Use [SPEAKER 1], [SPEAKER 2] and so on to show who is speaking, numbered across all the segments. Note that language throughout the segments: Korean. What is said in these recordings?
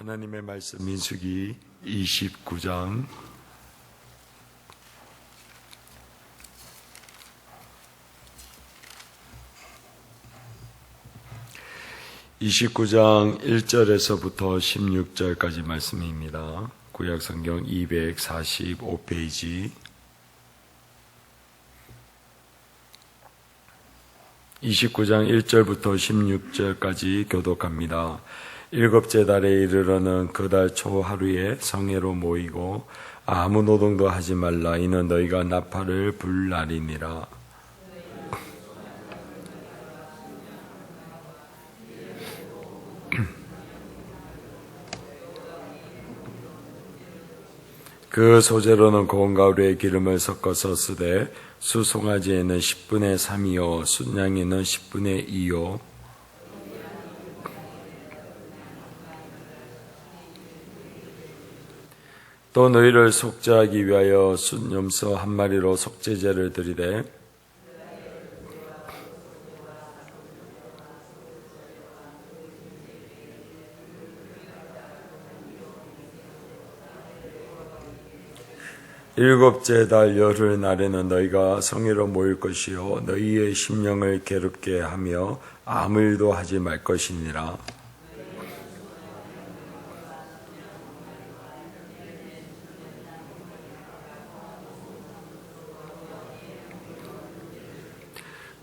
[SPEAKER 1] 하나님의 말씀 민수기 29장 1절에서부터 16절까지 말씀입니다. 구약성경 245페이지 29장 1절부터 16절까지 교독합니다. 일곱째 달에 이르러는 그 달 초 하루에 성회로 모이고 아무 노동도 하지 말라. 이는 너희가 나팔을 불 날이니라. 그 소재로는 고운 가루에 기름을 섞어서 쓰되 수송아지에는 10분의 3이요 순양에는 10분의 2요 또 너희를 속죄하기 위하여 순염소 한 마리로 속죄제를 드리되 일곱째 달 열흘 날에는 너희가 성회로 모일 것이요 너희의 심령을 괴롭게 하며 아무 일도 하지 말 것이니라.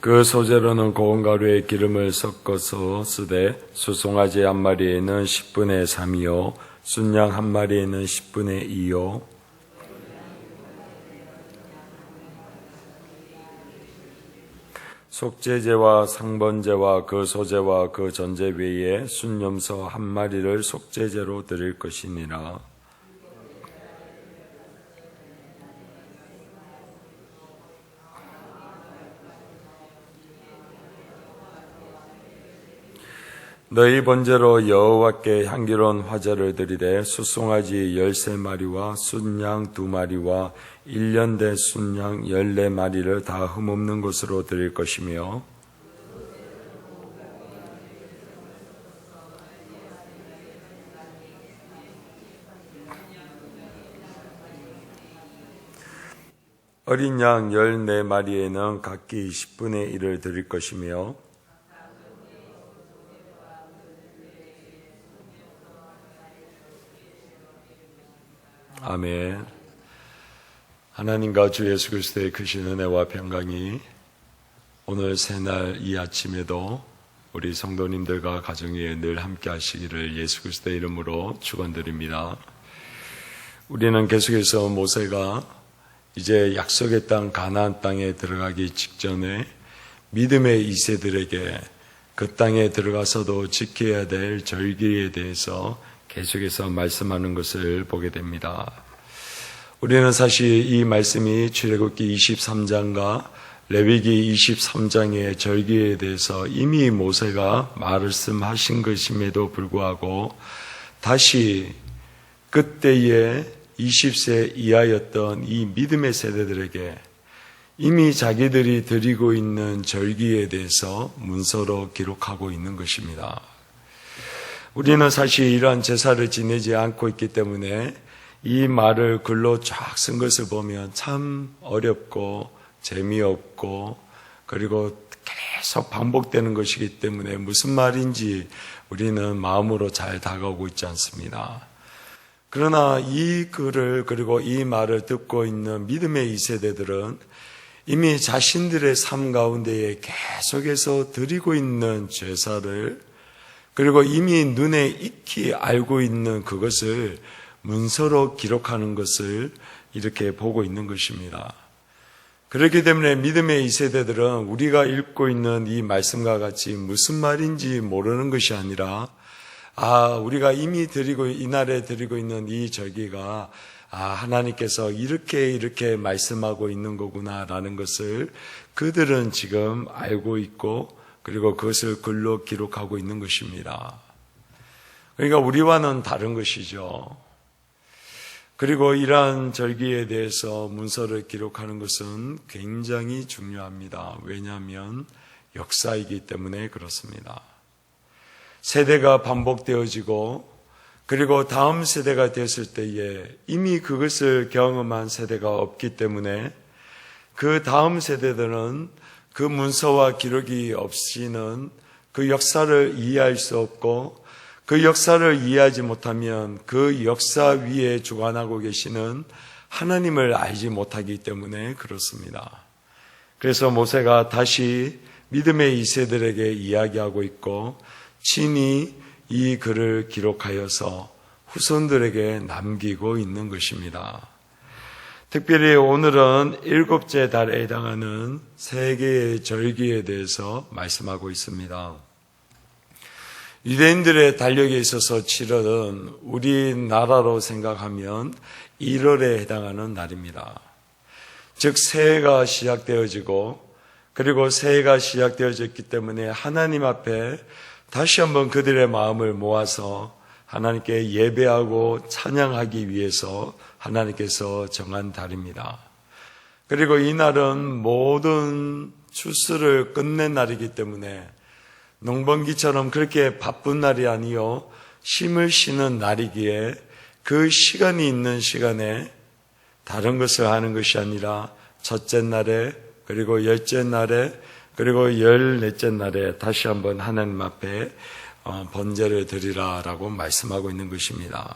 [SPEAKER 1] 그 소재로는 고운 가루에 기름을 섞어서 쓰되 수송아지 한 마리에는 10분의 3이요 순양 한 마리에는 10분의 2요 속죄제와 상번제와 그 소제와 그 전제 외에 순염소 한 마리를 속죄제로 드릴 것이니라. 너희 번제로 여호와께 향기로운 화제를 드리되 수송아지 13마리와 순양 2마리와 1년 된 순양 14마리를 다 흠없는 것으로 드릴 것이며 어린 양 14마리에는 각기 10분의 1을 드릴 것이며 아멘. 하나님과 주 예수 그리스도의 크신 은혜와 평강이 오늘 새날 이 아침에도 우리 성도님들과 가정에 늘 함께 하시기를 예수 그리스도의 이름으로 축원드립니다. 우리는 계속해서 모세가 이제 약속의 땅 가나안 땅에 들어가기 직전에 믿음의 2세들에게 그 땅에 들어가서도 지켜야 될 절기에 대해서 계속해서 말씀하는 것을 보게 됩니다. 우리는 사실 이 말씀이 출애굽기 23장과 레위기 23장의 절기에 대해서 이미 모세가 말씀하신 것임에도 불구하고 다시 그때의 20세 이하였던 이 믿음의 세대들에게 이미 자기들이 드리고 있는 절기에 대해서 문서로 기록하고 있는 것입니다. 우리는 사실 이러한 제사를 지내지 않고 있기 때문에 이 말을 글로 쫙 쓴 것을 보면 참 어렵고 재미없고 그리고 계속 반복되는 것이기 때문에 무슨 말인지 우리는 마음으로 잘 다가오고 있지 않습니다. 그러나 이 글을 그리고 이 말을 듣고 있는 믿음의 2세대들은 이미 자신들의 삶 가운데에 계속해서 드리고 있는 제사를 그리고 이미 눈에 익히 알고 있는 그것을 문서로 기록하는 것을 이렇게 보고 있는 것입니다. 그렇기 때문에 믿음의 2세대들은 우리가 읽고 있는 이 말씀과 같이 무슨 말인지 모르는 것이 아니라 우리가 이미 이날에 드리고 있는 이 절기가 하나님께서 이렇게 말씀하고 있는 거구나라는 것을 그들은 지금 알고 있고 그리고 그것을 글로 기록하고 있는 것입니다. 그러니까 우리와는 다른 것이죠. 그리고 이러한 절기에 대해서 문서를 기록하는 것은 굉장히 중요합니다. 왜냐하면 역사이기 때문에 그렇습니다. 세대가 반복되어지고 그리고 다음 세대가 됐을 때에 이미 그것을 경험한 세대가 없기 때문에 그 다음 세대들은 그 문서와 기록이 없이는 그 역사를 이해할 수 없고, 그 역사를 이해하지 못하면 그 역사 위에 주관하고 계시는 하나님을 알지 못하기 때문에 그렇습니다. 그래서 모세가 다시 믿음의 2세들에게 이야기하고 있고, 친히 이 글을 기록하여서 후손들에게 남기고 있는 것입니다. 특별히 오늘은 일곱째 달에 해당하는 세 개의 절기에 대해서 말씀하고 있습니다. 유대인들의 달력에 있어서 7월은 우리나라로 생각하면 1월에 해당하는 날입니다. 즉 새해가 시작되어지고, 그리고 새해가 시작되어졌기 때문에 하나님 앞에 다시 한번 그들의 마음을 모아서 하나님께 예배하고 찬양하기 위해서 하나님께서 정한 달입니다. 그리고 이 날은 모든 추수를 끝낸 날이기 때문에 농번기처럼 그렇게 바쁜 날이 아니요, 쉼을 쉬는 날이기에 그 시간이 있는 시간에 다른 것을 하는 것이 아니라 첫째 날에, 그리고 열째 날에, 그리고 열넷째 날에 다시 한번 하나님 앞에 번제를 드리라라고 말씀하고 있는 것입니다.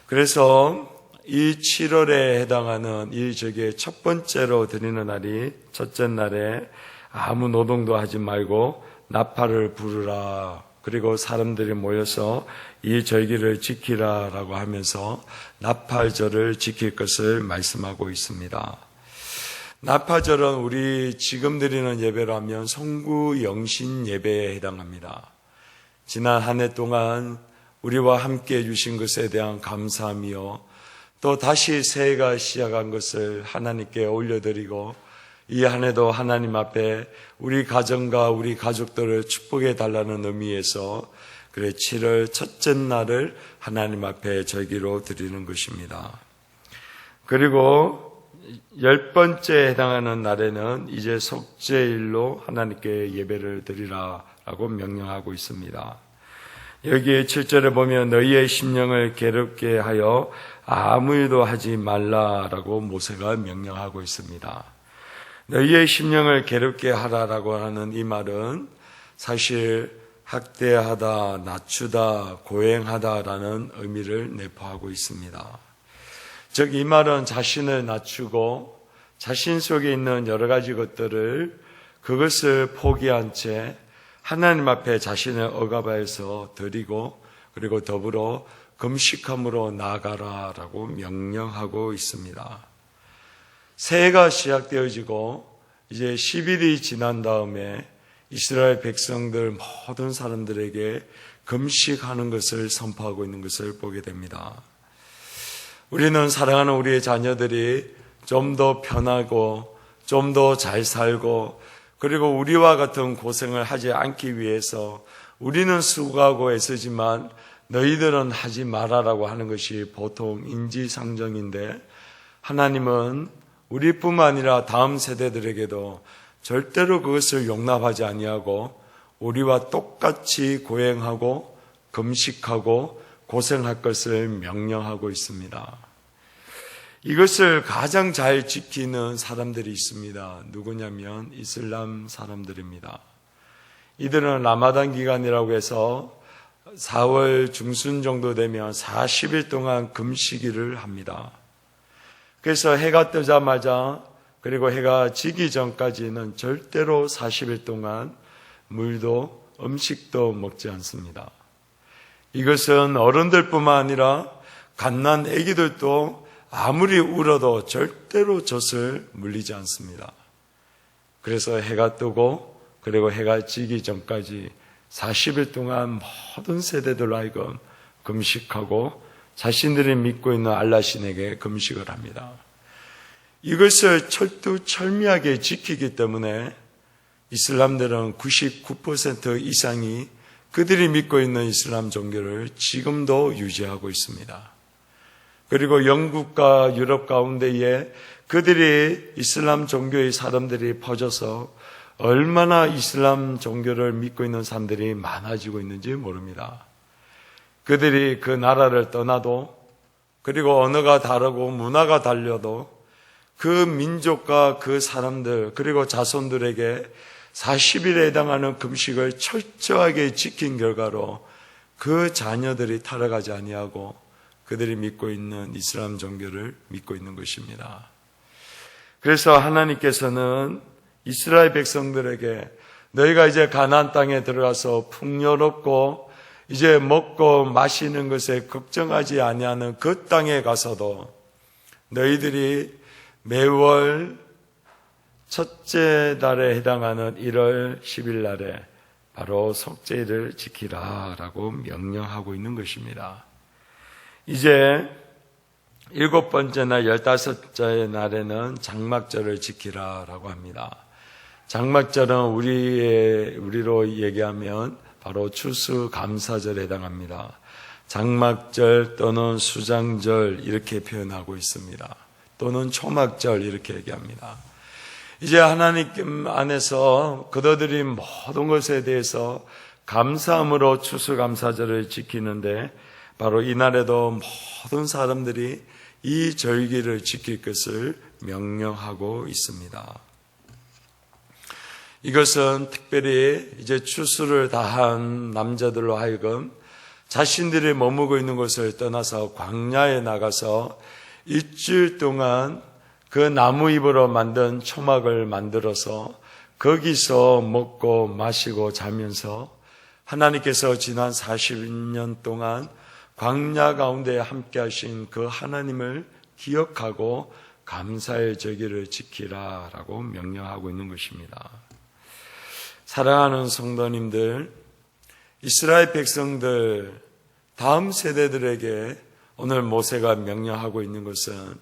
[SPEAKER 1] 그래서 이 7월에 해당하는 이 절기의 첫 번째로 드리는 날이 첫째 날에 아무 노동도 하지 말고 나팔을 부르라, 그리고 사람들이 모여서 이 절기를 지키라라고 하면서 나팔절을 지킬 것을 말씀하고 있습니다. 나팔절은 우리 지금 드리는 예배로 하면 성구 영신 예배에 해당합니다. 지난 한 해 동안 우리와 함께 해주신 것에 대한 감사하며, 또 다시 새해가 시작한 것을 하나님께 올려드리고, 이 한 해도 하나님 앞에 우리 가정과 우리 가족들을 축복해 달라는 의미에서 7월 첫째 날을 하나님 앞에 절기로 드리는 것입니다. 그리고 10번째에 해당하는 날에는 이제 속죄일로 하나님께 예배를 드리라라고 명령하고 있습니다. 여기 7절에 보면 너희의 심령을 괴롭게 하여 아무 일도 하지 말라라고 모세가 명령하고 있습니다. 너희의 심령을 괴롭게 하라라고 하는 이 말은 사실 학대하다, 낮추다, 고행하다라는 의미를 내포하고 있습니다. 즉 이 말은 자신을 낮추고 자신 속에 있는 여러 가지 것들을, 그것을 포기한 채 하나님 앞에 자신을 억압해서 드리고, 그리고 더불어 금식함으로 나아가라라고 명령하고 있습니다. 새해가 시작되어지고 이제 10일이 지난 다음에 이스라엘 백성들 모든 사람들에게 금식하는 것을 선포하고 있는 것을 보게 됩니다. 우리는 사랑하는 우리의 자녀들이 좀 더 편하고 좀 더 잘 살고, 그리고 우리와 같은 고생을 하지 않기 위해서 우리는 수고하고 애쓰지만 너희들은 하지 말아라고 하는 것이 보통 인지상정인데, 하나님은 우리뿐만 아니라 다음 세대들에게도 절대로 그것을 용납하지 아니하고 우리와 똑같이 고행하고 금식하고 고생할 것을 명령하고 있습니다. 이것을 가장 잘 지키는 사람들이 있습니다. 누구냐면 이슬람 사람들입니다. 이들은 라마단 기간이라고 해서 4월 중순 정도 되면 40일 동안 금식일을 합니다. 그래서 해가 뜨자마자, 그리고 해가 지기 전까지는 절대로 40일 동안 물도 음식도 먹지 않습니다. 이것은 어른들뿐만 아니라 갓난 아기들도 아무리 울어도 절대로 젖을 물리지 않습니다. 그래서 해가 뜨고 그리고 해가 지기 전까지 40일 동안 모든 세대들로 하여금 금식하고 자신들이 믿고 있는 알라신에게 금식을 합니다. 이것을 철두철미하게 지키기 때문에 이슬람들은 99% 이상이 그들이 믿고 있는 이슬람 종교를 지금도 유지하고 있습니다. 그리고 영국과 유럽 가운데에 그들이 이슬람 종교의 사람들이 퍼져서 얼마나 이슬람 종교를 믿고 있는 사람들이 많아지고 있는지 모릅니다. 그들이 그 나라를 떠나도, 그리고 언어가 다르고 문화가 달려도 그 민족과 그 사람들 그리고 자손들에게 40일에 해당하는 금식을 철저하게 지킨 결과로 그 자녀들이 타락하지 아니하고 그들이 믿고 있는 이슬람 종교를 믿고 있는 것입니다. 그래서 하나님께서는 이스라엘 백성들에게 너희가 이제 가나안 땅에 들어가서 풍요롭고 이제 먹고 마시는 것에 걱정하지 아니하는 그 땅에 가서도 너희들이 매월 첫째 달에 해당하는 1월 10일 날에 바로 속죄일을 지키라 라고 명령하고 있는 것입니다. 이제 7번째나 15째 날에는 장막절을 지키라 라고 합니다. 장막절은 우리로 얘기하면 바로 추수감사절에 해당합니다. 장막절 또는 수장절 이렇게 표현하고 있습니다. 또는 초막절 이렇게 얘기합니다. 이제 하나님 안에서 거둬들인 모든 것에 대해서 감사함으로 추수감사절을 지키는데 바로 이날에도 모든 사람들이 이 절기를 지킬 것을 명령하고 있습니다. 이것은 특별히 이제 추수를 다한 남자들로 하여금 자신들이 머무고 있는 곳을 떠나서 광야에 나가서 일주일 동안 그 나무잎으로 만든 초막을 만들어서 거기서 먹고 마시고 자면서 하나님께서 지난 40년 동안 광야 가운데 함께 하신 그 하나님을 기억하고 감사의 절기를 지키라라고 명령하고 있는 것입니다. 사랑하는 성도님들, 이스라엘 백성들 다음 세대들에게 오늘 모세가 명령하고 있는 것은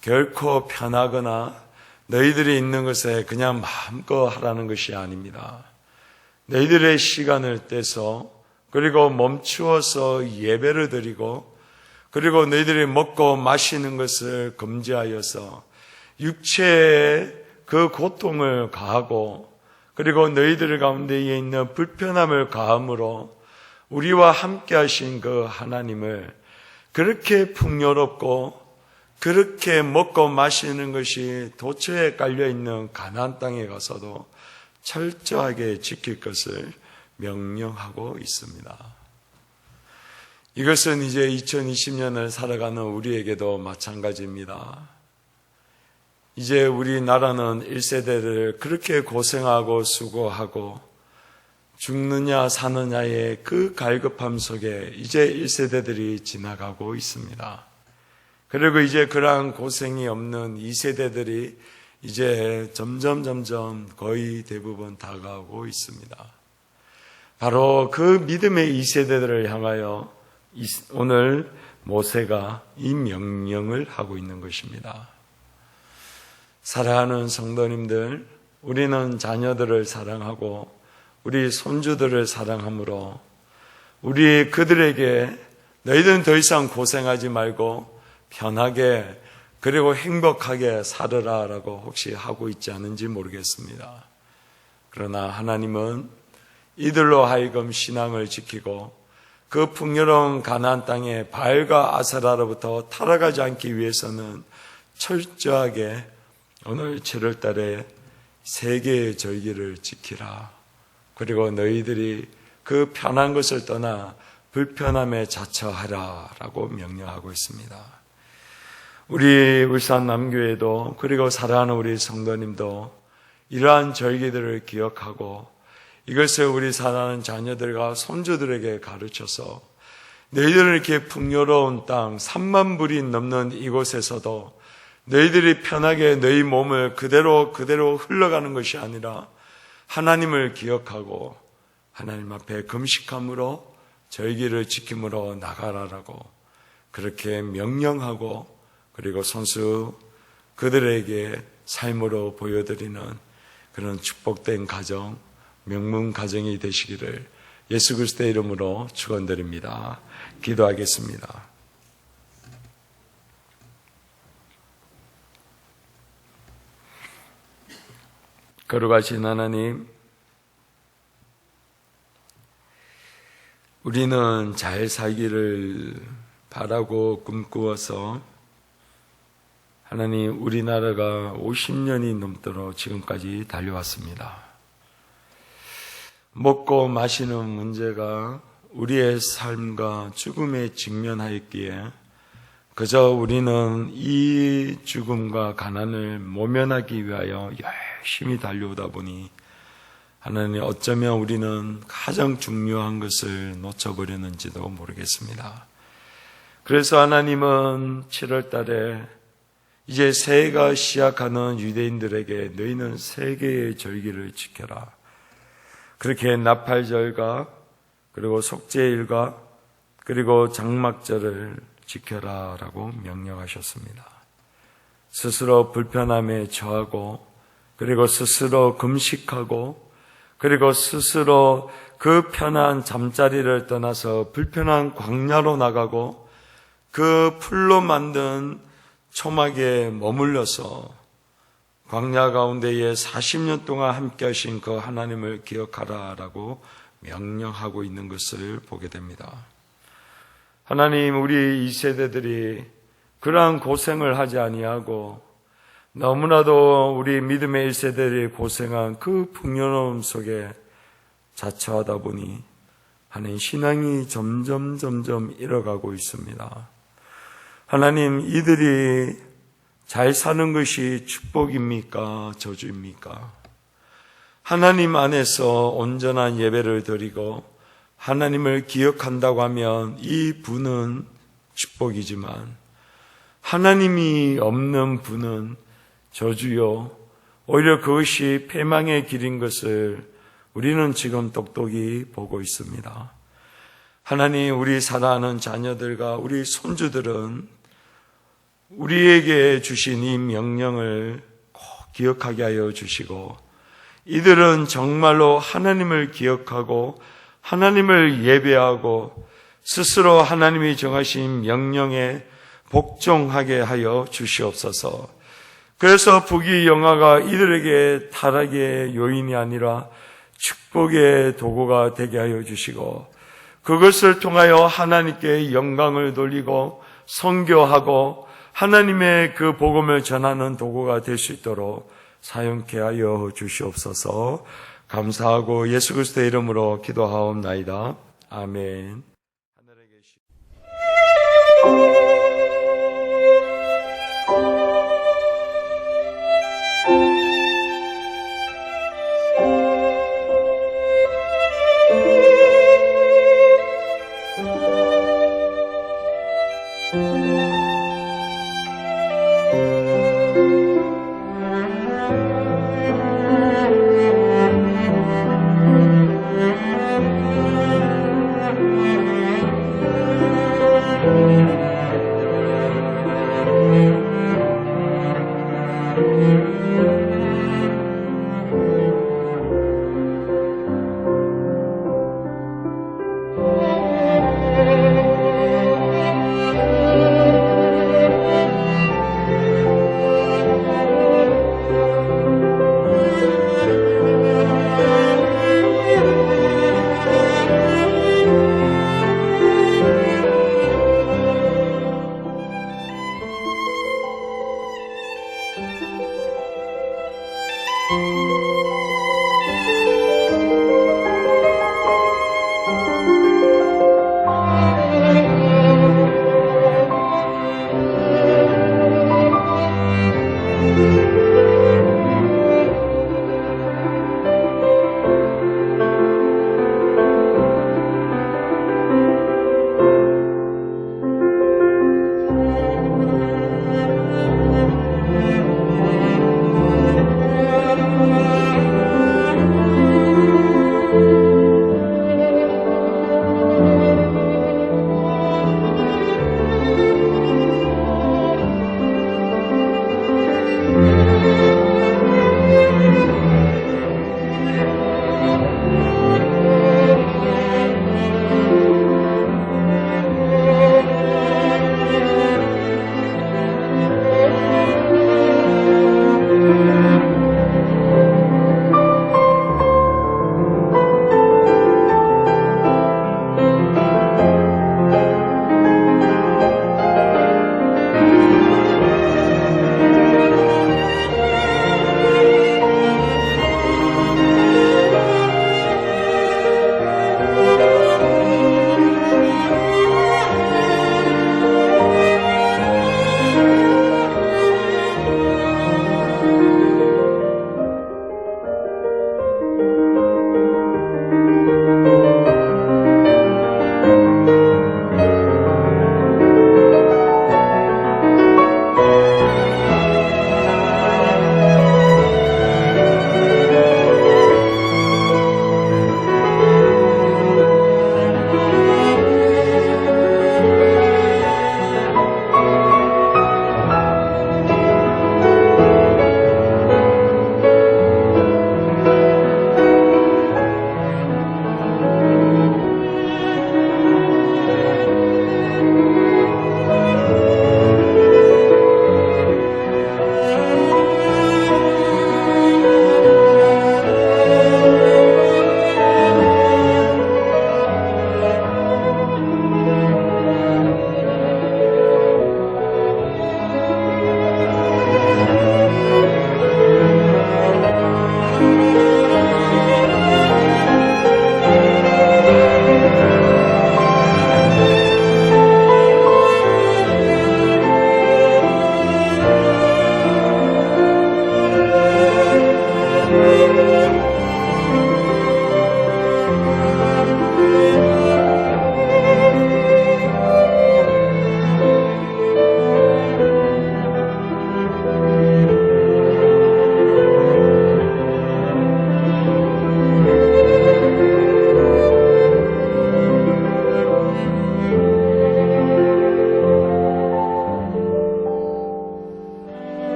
[SPEAKER 1] 결코 편하거나 너희들이 있는 것에 그냥 마음껏 하라는 것이 아닙니다. 너희들의 시간을 떼서 그리고 멈추어서 예배를 드리고 그리고 너희들이 먹고 마시는 것을 금지하여서 육체의 그 고통을 가하고 그리고 너희들 가운데에 있는 불편함을 가함으로 우리와 함께 하신 그 하나님을 그렇게 풍요롭고 그렇게 먹고 마시는 것이 도처에 깔려있는 가나안 땅에 가서도 철저하게 지킬 것을 명령하고 있습니다. 이것은 이제 2020년을 살아가는 우리에게도 마찬가지입니다. 이제 우리나라는 1세대를 그렇게 고생하고 수고하고 죽느냐 사느냐의 그 갈급함 속에 이제 1세대들이 지나가고 있습니다. 그리고 이제 그러한 고생이 없는 2세대들이 이제 점점 거의 대부분 다가오고 있습니다. 바로 그 믿음의 2세대들을 향하여 오늘 모세가 이 명령을 하고 있는 것입니다. 사랑하는 성도님들, 우리는 자녀들을 사랑하고 우리 손주들을 사랑하므로 우리 그들에게 너희들은 더 이상 고생하지 말고 편하게 그리고 행복하게 살으라 라고 혹시 하고 있지 않은지 모르겠습니다. 그러나 하나님은 이들로 하여금 신앙을 지키고 그 풍요로운 가나안 땅에 바알과 아세라로부터 타락하지 않기 위해서는 철저하게 오늘 7월 달에 3개의 절기를 지키라. 그리고 너희들이 그 편한 것을 떠나 불편함에 자처하라 라고 명령하고 있습니다. 우리 울산 남교회도 그리고 사랑하는 우리 성도님도 이러한 절기들을 기억하고 이것을 우리 사랑하는 자녀들과 손주들에게 가르쳐서 너희들은 이렇게 풍요로운 땅 3만 불이 넘는 이곳에서도 너희들이 편하게 너희 몸을 그대로 흘러가는 것이 아니라 하나님을 기억하고 하나님 앞에 금식함으로 절기를 지킴으로 나가라라고 그렇게 명령하고 그리고 손수 그들에게 삶으로 보여드리는 그런 축복된 가정, 명문 가정이 되시기를 예수 그리스도의 이름으로 축원드립니다. 기도하겠습니다. 거룩하신 하나님, 우리는 잘 살기를 바라고 꿈꾸어서 하나님 우리나라가 50년이 넘도록 지금까지 달려왔습니다. 먹고 마시는 문제가 우리의 삶과 죽음에 직면하였기에 그저 우리는 이 죽음과 가난을 모면하기 위하여 열심히 달려오다 보니 하나님 어쩌면 우리는 가장 중요한 것을 놓쳐버렸는지도 모르겠습니다. 그래서 하나님은 7월 달에 이제 새해가 시작하는 유대인들에게 너희는 세 개의 절기를 지켜라. 그렇게 나팔절과 그리고 속죄일과 그리고 장막절을 지켜라 라고 명령하셨습니다. 스스로 불편함에 처하고 그리고 스스로 금식하고 그리고 스스로 그 편한 잠자리를 떠나서 불편한 광야로 나가고 그 풀로 만든 초막에 머물러서 광야 가운데에 40년 동안 함께 하신 그 하나님을 기억하라 라고 명령하고 있는 것을 보게 됩니다. 하나님, 우리 이 세대들이 그러한 고생을 하지 아니하고 너무나도 우리 믿음의 1세대들이 고생한 그 풍요로움 속에 자처하다 보니 하나님 신앙이 점점 잃어가고 있습니다. 하나님, 이들이 잘 사는 것이 축복입니까? 저주입니까? 하나님 안에서 온전한 예배를 드리고 하나님을 기억한다고 하면 이 분은 축복이지만 하나님이 없는 분은 저주요, 오히려 그것이 패망의 길인 것을 우리는 지금 똑똑히 보고 있습니다. 하나님, 우리 사랑하는 자녀들과 우리 손주들은 우리에게 주신 이 명령을 꼭 기억하게 하여 주시고 이들은 정말로 하나님을 기억하고 하나님을 예배하고 스스로 하나님이 정하신 명령에 복종하게 하여 주시옵소서. 그래서 부귀영화가 이들에게 타락의 요인이 아니라 축복의 도구가 되게 하여 주시고 그것을 통하여 하나님께 영광을 돌리고 선교하고 하나님의 그 복음을 전하는 도구가 될 수 있도록 사용케 하여 주시옵소서. 감사하고 예수 그리스도의 이름으로 기도하옵나이다. 아멘. 하늘에 계신